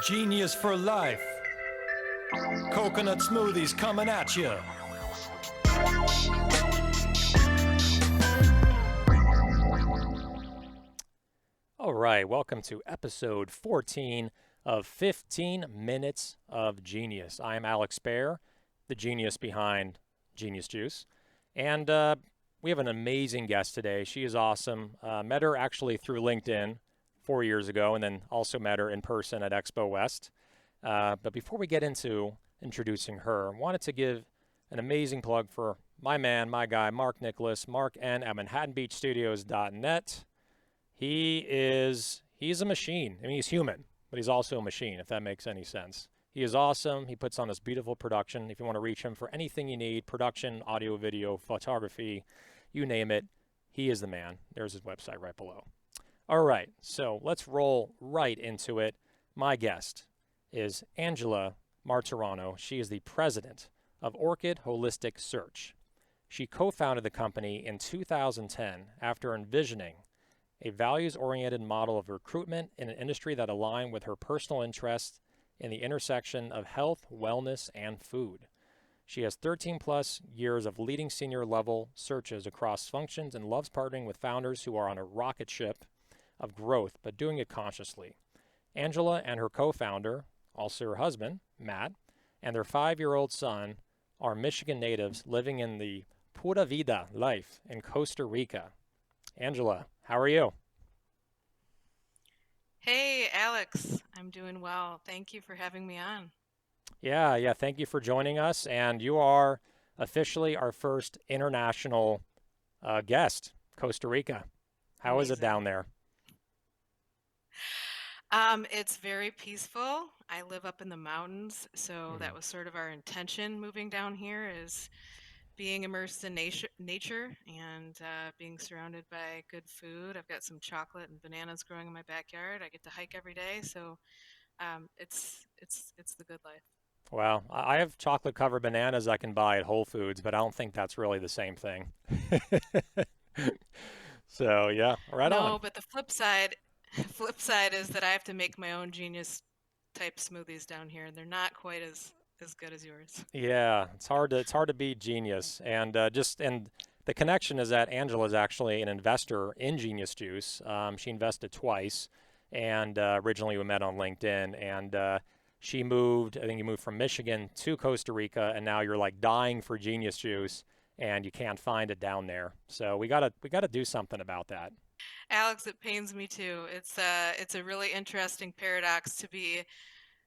Genius for life. Coconut smoothies coming at you. All right, welcome to episode 14 of 15 Minutes of Genius. I am Alex Baer, the genius behind Genius Juice. And we have an amazing guest today. She is awesome. Met her actually through LinkedIn 4 years ago, and then also met her in person at Expo West. But before we get into introducing her, I wanted to give an amazing plug for my man, my guy, Mark Nicholas, Mark N at ManhattanBeachStudios.net. He's a machine. I mean, he's human, but he's also a machine, if that makes any sense. He is awesome. He puts on this beautiful production. If you want to reach him for anything you need, production, audio, video, photography, you name it, he is the man. There's his website right below. All right, so let's roll right into it. My guest is Angela Marturano. She is the president of Orchid Holistic Search. She co-founded the company in 2010 after envisioning a values-oriented model of recruitment in an industry that aligned with her personal interests in the intersection of health, wellness, and food. She has 13 plus years of leading senior level searches across functions and loves partnering with founders who are on a rocket ship of growth, but doing it consciously. Angela and her co-founder, also her husband, Matt, and their 5-year-old son are Michigan natives living in the Pura Vida life in Costa Rica. Angela, how are you? Hey, Alex, I'm doing well. Thank you for having me on. Yeah, thank you for joining us. And you are officially our first international guest, Costa Rica. How is it Amazing. down there? It's very peaceful. I live up in the mountains, so that Mm. was sort of our intention moving down here is being immersed in nature and being surrounded by good food. I've got some chocolate and bananas growing in my backyard. I get to hike every day, so it's the good life. Well, I have chocolate covered bananas I can buy at Whole Foods, but I don't think that's really the same thing. So, yeah, right on. No, but the flip side, flip side is that I have to make my own genius type smoothies down here, and they're not quite as good as yours. Yeah, it's hard to be genius, and and the connection is that Angela is actually an investor in Genius Juice. She invested twice, and originally we met on LinkedIn, and she moved. I think you moved from Michigan to Costa Rica, and now you're like dying for Genius Juice, and you can't find it down there. So we gotta do something about that. Alex, it pains me too. It's a really interesting paradox to be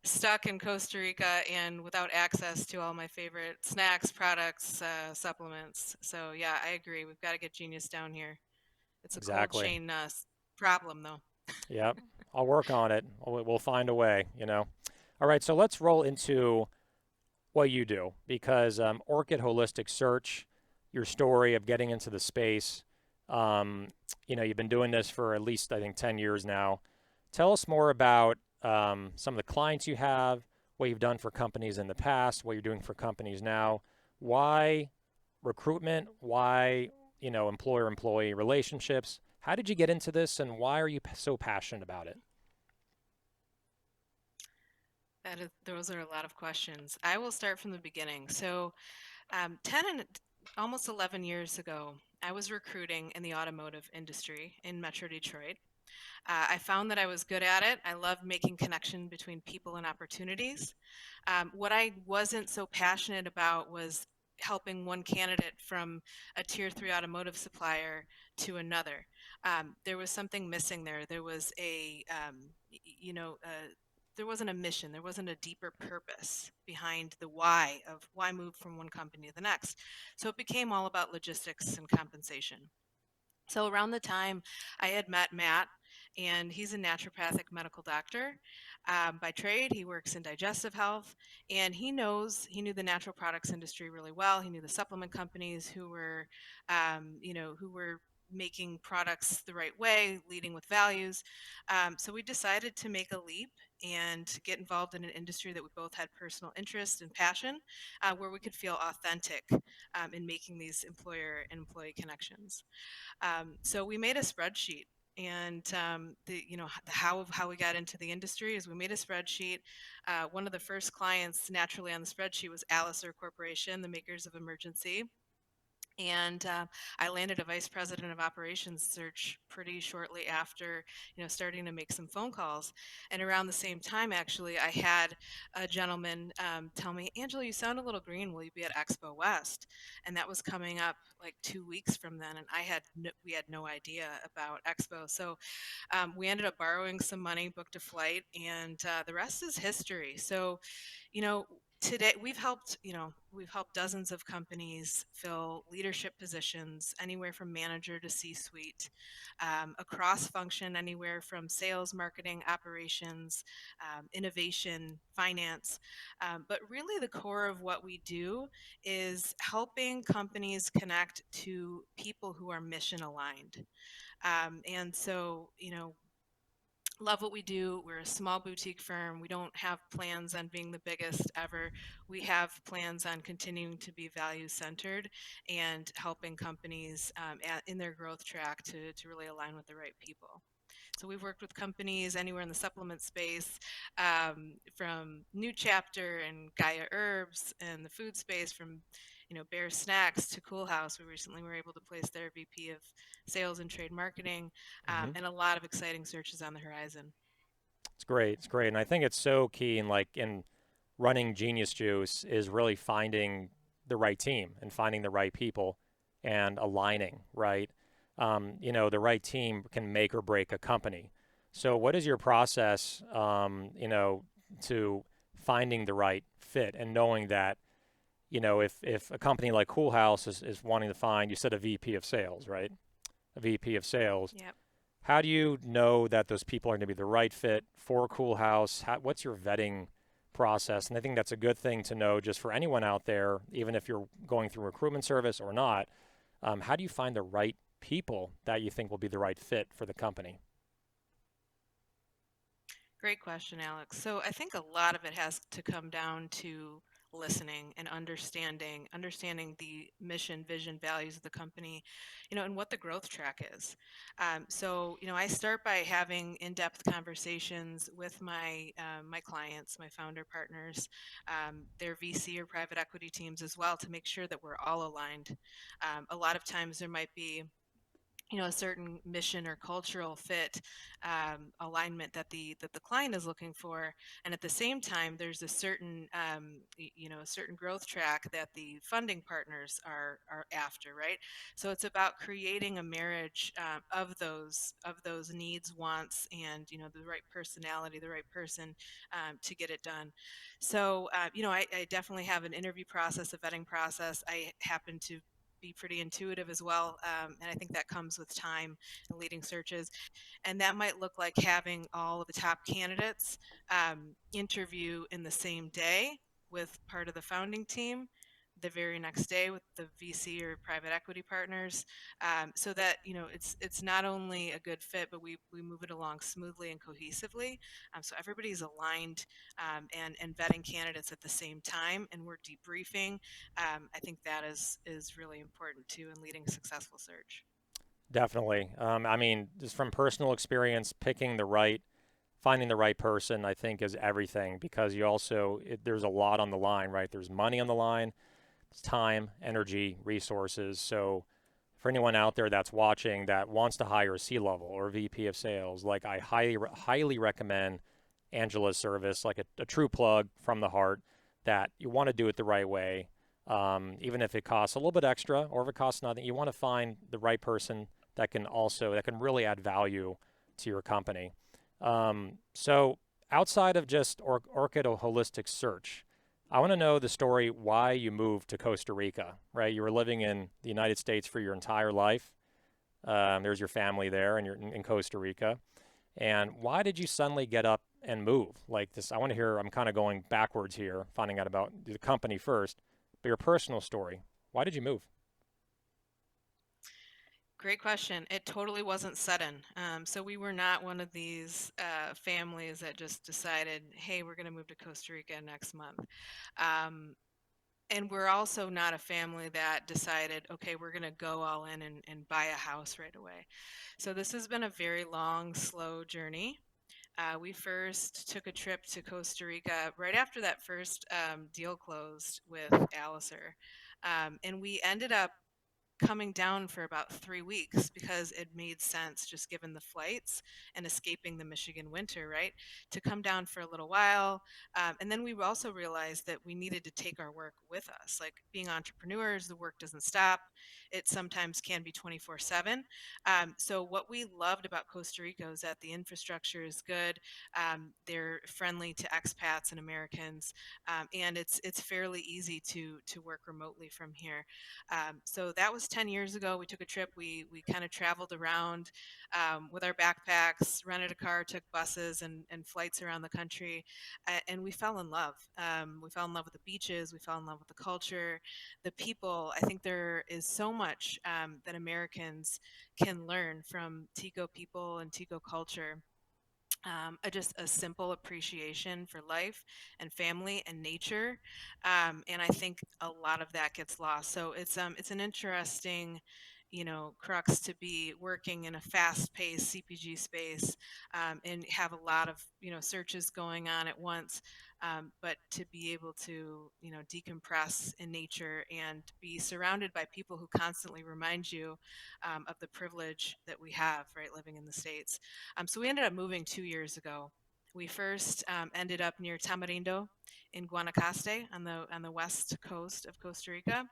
stuck in Costa Rica and without access to all my favorite snacks, products, supplements. So yeah, I agree. We've got to get Genius down here. It's a cold Exactly. chain problem though. Yep. I'll work on it. We'll find a way. All right, so let's roll into what you do because Orchid Holistic Search, your story of getting into the space, you've been doing this for at least, I think, 10 years now. Tell us more about some of the clients you have, what you've done for companies in the past, what you're doing for companies now. Why recruitment? Why, employer-employee relationships? How did you get into this, and why are you so passionate about it? Those are a lot of questions. I will start from the beginning. So 10 and almost 11 years ago, I was recruiting in the automotive industry in Metro Detroit. I found that I was good at it. I loved making connection between people and opportunities. What I wasn't so passionate about was helping one candidate from a tier three automotive supplier to another. There was something missing there. There was there wasn't a mission. There wasn't a deeper purpose behind the why of why move from one company to the next. So it became all about logistics and compensation. So around the time I had met Matt, and he's a naturopathic medical doctor by trade. He works in digestive health, and he knew the natural products industry really well. He knew the supplement companies who were making products the right way, leading with values. So we decided to make a leap and get involved in an industry that we both had personal interest and passion, where we could feel authentic in making these employer and employee connections. So we made a spreadsheet And how we got into the industry is we made a spreadsheet. One of the first clients naturally on the spreadsheet was Alistair Corporation, the makers of Emergency. And I landed a vice president of operations search pretty shortly after, starting to make some phone calls. And around the same time, actually, I had a gentleman tell me, Angela, you sound a little green. Will you be at Expo West? And that was coming up like 2 weeks from then, and we had no idea about Expo. So we ended up borrowing some money, booked a flight, and the rest is history. So you know today we've helped dozens of companies fill leadership positions anywhere from manager to C-suite, across function anywhere from sales, marketing, operations, innovation, finance. But really the core of what we do is helping companies connect to people who are mission aligned. And so, love what we do. We're a small boutique firm. We don't have plans on being the biggest ever. We have plans on continuing to be value centered and helping companies in their growth track to really align with the right people. So we've worked with companies anywhere in the supplement space, from New Chapter and Gaia Herbs, and the food space from Bear Snacks to CoolHaus. We recently were able to place their VP of Sales and Trade Marketing, Hmm. and a lot of exciting searches on the horizon. It's great. It's great. And I think it's so key in running Genius Juice is really finding the right team and finding the right people and aligning, right? The right team can make or break a company. So what is your process, to finding the right fit and knowing that, if a company like CoolHaus is wanting to find, you said a VP of sales, right? A VP of sales. Yep. How do you know that those people are going to be the right fit for CoolHaus? What's your vetting process? And I think that's a good thing to know just for anyone out there, even if you're going through recruitment service or not. How do you find the right people that you think will be the right fit for the company? Great question, Alex. So I think a lot of it has to come down to listening and understanding the mission, vision, values of the company, and what the growth track is. So I start by having in-depth conversations with my clients, my founder partners, their VC or private equity teams as well, to make sure that we're all aligned. A lot of times there might be a certain mission or cultural fit, alignment that the client is looking for, and at the same time there's a certain a certain growth track that the funding partners are after, right? So it's about creating a marriage, of those needs, wants, and the right personality, the right person, to get it done. So I definitely have an interview process, a vetting process. I happen to be pretty intuitive as well. And I think that comes with time and leading searches. And that might look like having all of the top candidates interview in the same day with part of the founding team, the very next day with the VC or private equity partners, so that it's not only a good fit, but we move it along smoothly and cohesively. So everybody's aligned, and vetting candidates at the same time, and we're debriefing. I think that is really important too in leading a successful search. Definitely. I mean, just from personal experience, finding the right person, I think, is everything because there's a lot on the line, right? There's money on the line, it's time, energy, resources. So for anyone out there that's watching that wants to hire a C-level or VP of sales, like I highly recommend Angela's service, like a true plug from the heart that you want to do it the right way. Even if it costs a little bit extra or if it costs nothing, you want to find the right person that can really add value to your company. So outside of just Orchid Holistic Search, I want to know the story why you moved to Costa Rica, right? You were living in the United States for your entire life. There's your family there, and you're in Costa Rica. And why did you suddenly get up and move like this? I want to hear. I'm kind of going backwards here, finding out about the company first, but your personal story. Why did you move? Great question. It totally wasn't sudden. So we were not one of these families that just decided, hey, we're going to move to Costa Rica next month. Um, And we're also not a family that decided, okay, we're going to go all in and buy a house right away. So this has been a very long, slow journey. We first took a trip to Costa Rica right after that first deal closed with Alicer. And we ended up coming down for about 3 weeks because it made sense just given the flights and escaping the Michigan winter, right? To come down for a little while. And then we also realized that we needed to take our work with us. Like being entrepreneurs, the work doesn't stop. It sometimes can be 24/7. So, what we loved about Costa Rica is that the infrastructure is good. They're friendly to expats and Americans, and it's fairly easy to work remotely from here. So that was 10 years ago. We took a trip. We kind of traveled around with our backpacks, rented a car, took buses and flights around the country, and we fell in love. We fell in love with the beaches. We fell in love with the culture, the people. I think there is so much that Americans can learn from Tico people and Tico culture. Just a simple appreciation for life and family and nature, and I think a lot of that gets lost. So it's an interesting, crux to be working in a fast-paced CPG space, and have a lot of searches going on at once, but to be able to decompress in nature and be surrounded by people who constantly remind you of the privilege that we have, right, living in the States. So we ended up moving 2 years ago. We first ended up near Tamarindo in Guanacaste on the west coast of Costa Rica.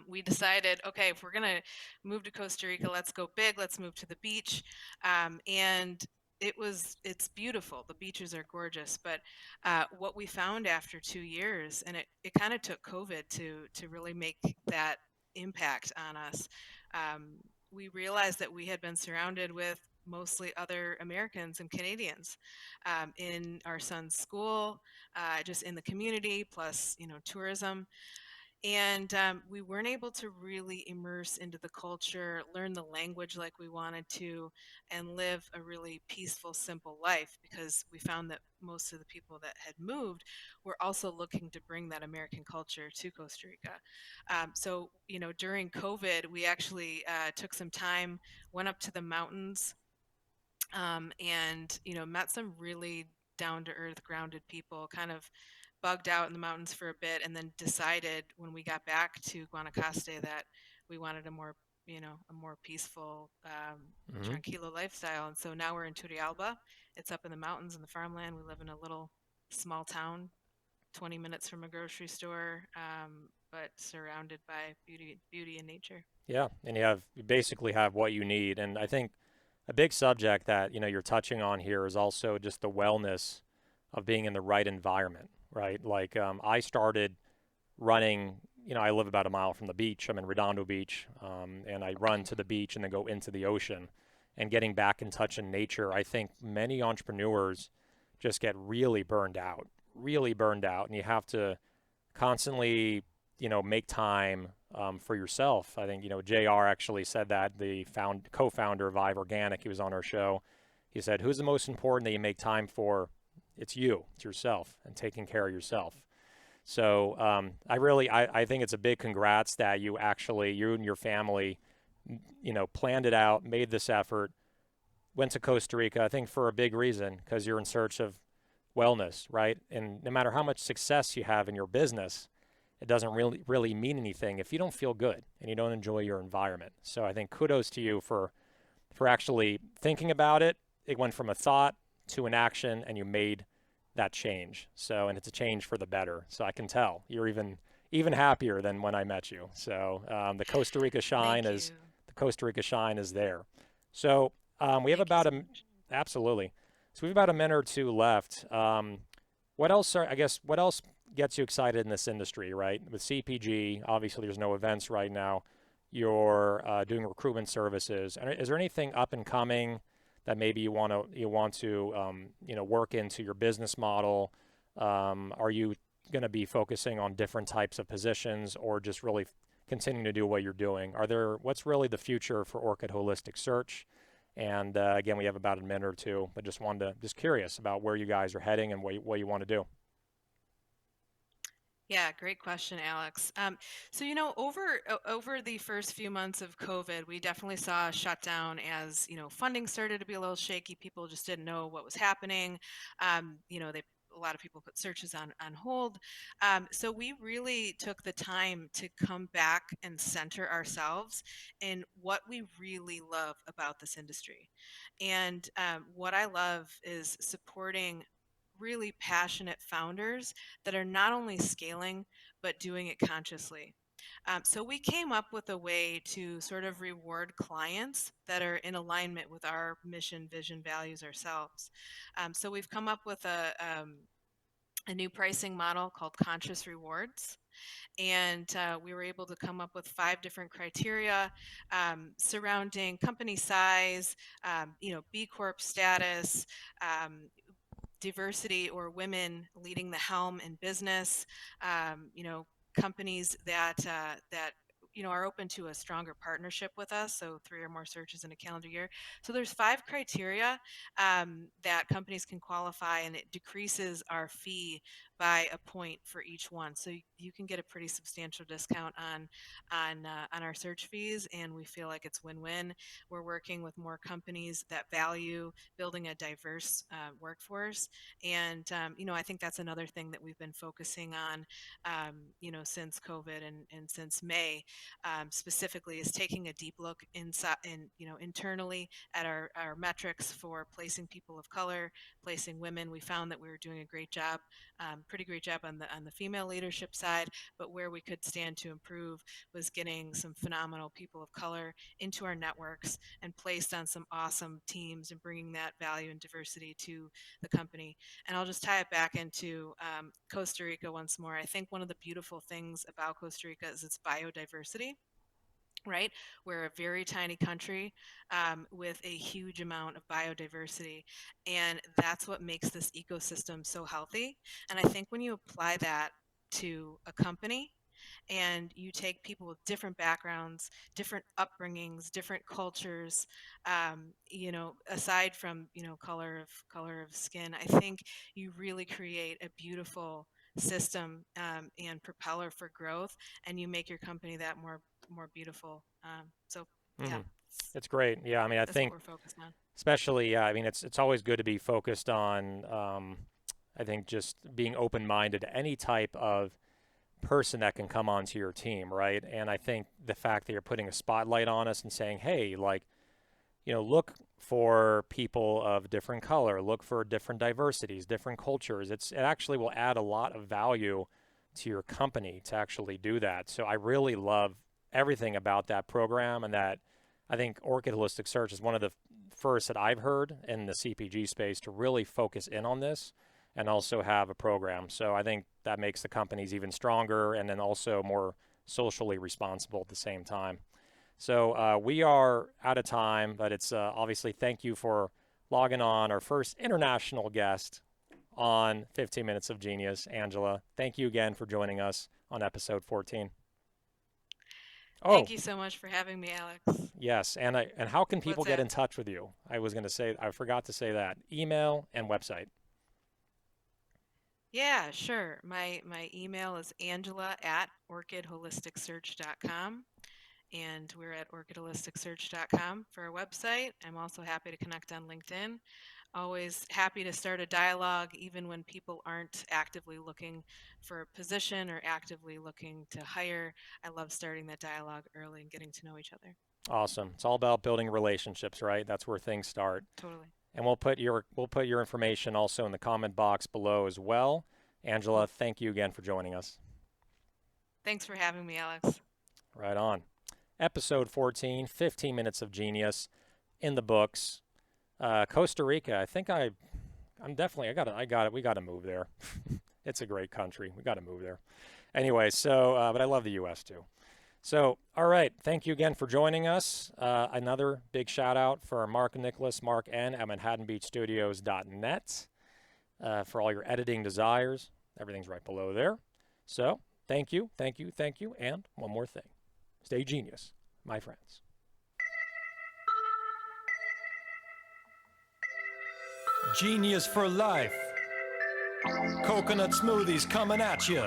We decided, okay, if we're gonna move to Costa Rica, let's go big. Let's move to the beach, and it's beautiful. The beaches are gorgeous, but what we found after 2 years, and it kind of took COVID to really make that impact on us. Um, we realized that we had been surrounded with mostly other Americans and Canadians in our son's school, just in the community, plus tourism, and we weren't able to really immerse into the culture, learn the language like we wanted to, and live a really peaceful, simple life because we found that most of the people that had moved were also looking to bring that American culture to Costa Rica. So, during COVID, we actually took some time, went up to the mountains, and met some really down to earth, grounded people, kind of bugged out in the mountains for a bit, and then decided when we got back to Guanacaste that we wanted a more peaceful, Hmm. tranquilo lifestyle. And so now we're in Turrialba. It's up in the mountains in the farmland. We live in a little small town, 20 minutes from a grocery store, but surrounded by beauty and nature. Yeah, and you basically have what you need. And I think a big subject that you're touching on here is also just the wellness of being in the right environment, right? Like I started running. I live about a mile from the beach. I'm in Redondo Beach, and I run to the beach and then go into the ocean. And getting back in touch in nature, I think many entrepreneurs just get really burned out, and you have to constantly, make time for yourself. I think, JR actually said that, the co-founder of Vive Organic, he was on our show. He said, who's the most important that you make time for? It's you, it's yourself, and taking care of yourself. So I think it's a big congrats that you and your family, planned it out, made this effort, went to Costa Rica, I think for a big reason, because you're in search of wellness, right? And no matter how much success you have in your business, it doesn't really mean anything if you don't feel good and you don't enjoy your environment. So I think kudos to you for actually thinking about it. It went from a thought to an action, and you made that change. So, and it's a change for the better. So I can tell you're even happier than when I met you. So Thank you. the Costa Rica shine is there. So we have Thank you about so a much. absolutely. So we have about a minute or two left. What else gets you excited in this industry, right? With CPG, obviously there's no events right now. You're doing recruitment services. And is there anything up and coming that maybe you want to work into your business model? Are you going to be focusing on different types of positions, or just really continuing to do what you're doing? What's really the future for Orchid Holistic Search? And again, we have about a minute or two, but just curious about where you guys are heading and what you want to do. Yeah, great question, Alex. So over the first few months of COVID, we definitely saw a shutdown as funding started to be a little shaky. People just didn't know what was happening. They a lot of people put searches on hold. So we really took the time to come back and center ourselves in what we really love about this industry. And what I love is supporting really passionate founders that are not only scaling, but doing it consciously. So we came up with a way to sort of reward clients that are in alignment with our mission, vision, values ourselves. So we've come up with a new pricing model called Conscious Rewards. And we were able to come up with 5 different criteria surrounding company size, B Corp status, um, diversity or women leading the helm in business, companies that are open to a stronger partnership with us, so 3 or more searches in a calendar year. So there's 5 criteria that companies can qualify, and it decreases our fee by a point for each one. So you can get a pretty substantial discount on our search fees, and we feel like it's win-win. We're working with more companies that value building a diverse workforce. And, I think that's another thing that we've been focusing on, since COVID and since May, specifically is taking a deep look internally at our metrics for placing people of color, placing women. We found that we were doing a great job, pretty great job on the female leadership side, but where we could stand to improve was getting some phenomenal people of color into our networks and placed on some awesome teams and bringing that value and diversity to the company. And I'll just tie it back into Costa Rica once more. I think one of the beautiful things about Costa Rica is its biodiversity. Right? We're a very tiny country with a huge amount of biodiversity. And that's what makes this ecosystem so healthy. And I think when you apply that to a company, and you take people with different backgrounds, different upbringings, different cultures, aside from color of skin, I think you really create a beautiful system and propeller for growth, and you make your company that more beautiful. So yeah, Hmm. It's great. Yeah, I mean, I that's what think we're focused on. especially, yeah, I mean, it's always good to be focused on, I think, just being open-minded to any type of person that can come onto your team, right? And I think the fact that you're putting a spotlight on us and saying, hey, like, look for people of different color, look for different diversities, different cultures. It actually will add a lot of value to your company to actually do that. So I really love everything about that program, and that I think Orchid Holistic Search is one of the first that I've heard in the CPG space to really focus in on this and also have a program. So I think that makes the companies even stronger and then also more socially responsible at the same time. So we are out of time, but it's obviously thank you for logging on, our first international guest on 15 Minutes of Genius, Angela. Thank you again for joining us on episode 14. Oh, Thank you so much for having me, Alex. yes, and how can people What's get that? in touch with you? I was going to say, I forgot to say that. Email and website. Yeah, sure. My email is angela@orchidholisticsearch.com, and we're at orchidholisticsearch.com for our website. I'm also happy to connect on LinkedIn. Always happy to start a dialogue, even when people aren't actively looking for a position or actively looking to hire. I love starting that dialogue early and getting to know each other. Awesome. It's all about building relationships, right? That's where things start. Totally. And we'll put your information also in the comment box below as well. Angela, Cool. thank you again for joining us. Thanks for having me, Alex. Right on. Episode 14, 15 Minutes of Genius in the books. Costa Rica. I think I'm definitely, I got it. We got to move there. It's a great country. We got to move there. Anyway, so, but I love the U.S. too. So, all right. Thank you again for joining us. Another big shout out for Mark and Nicholas, Mark N at ManhattanBeachStudios.net for all your editing desires. Everything's right below there. So, thank you, thank you, thank you. And one more thing, stay genius, my friends. Genius for life. Coconut smoothies coming at you.